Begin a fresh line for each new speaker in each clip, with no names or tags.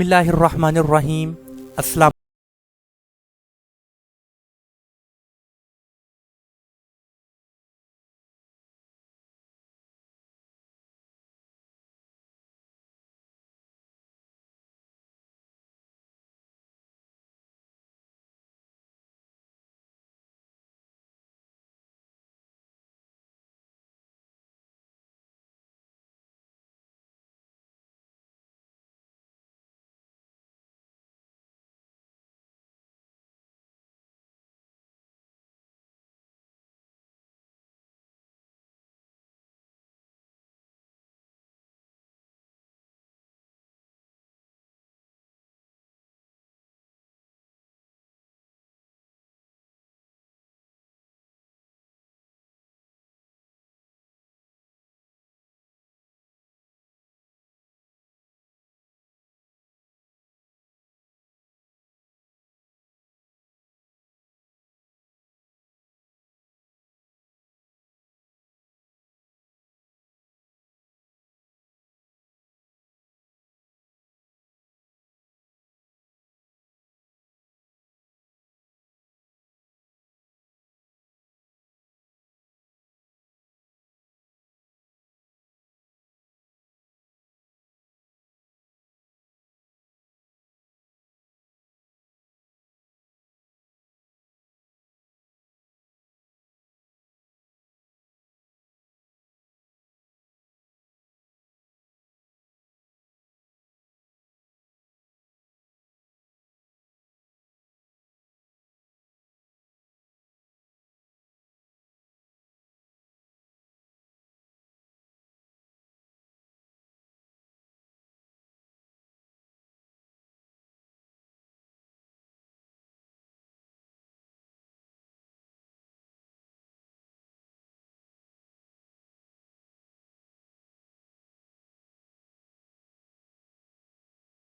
बिस्मिल्लाहिर्रहमानिर्रहीम। अस्सलाम।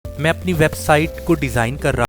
मैं अपनी वेबसाइट को डिज़ाइन कर रहा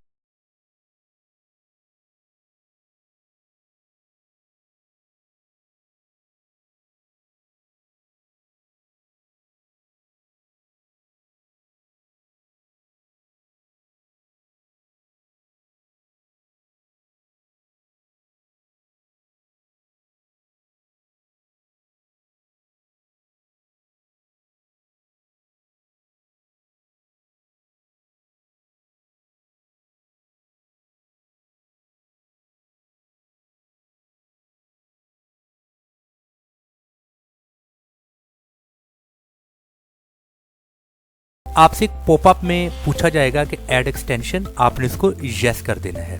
आपसे एक पॉपअप में पूछा जाएगा कि ऐड एक्सटेंशन, आपने इसको यस कर देना है।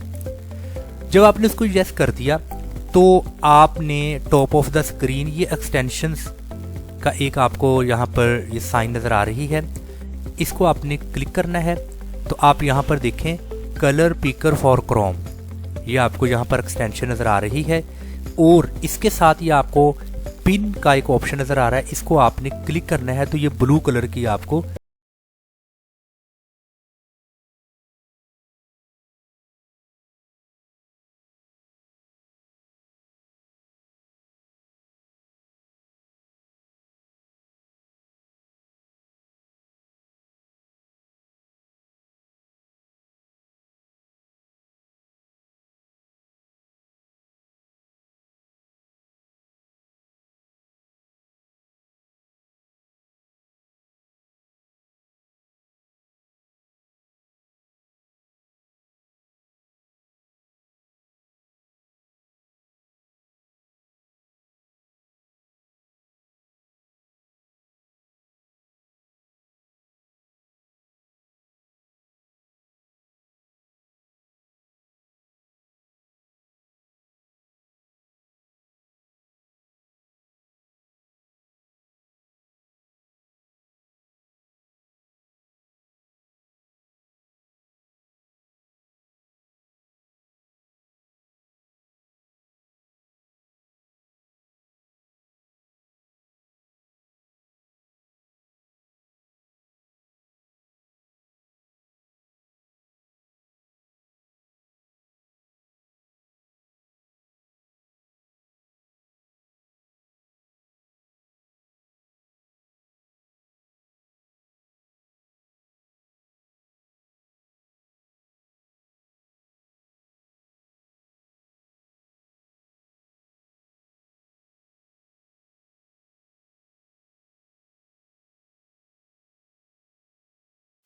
जब आपने इसको यस कर दिया तो आपने टॉप ऑफ द स्क्रीन ये एक्सटेंशंस का एक आपको यहाँ पर ये साइन नज़र आ रही है, इसको आपने क्लिक करना है। तो आप यहाँ पर देखें कलर पिकर फॉर क्रोम, ये आपको यहाँ पर एक्सटेंशन नज़र आ रही है और इसके साथ ये आपको पिन का एक ऑप्शन नज़र आ रहा है, इसको आपने क्लिक करना है। तो ये ब्लू कलर की आपको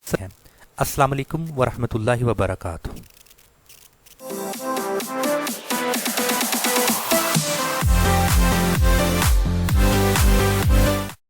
अस्सलाम वालेकुम वरहमतुल्लाहि वबरकातुहू।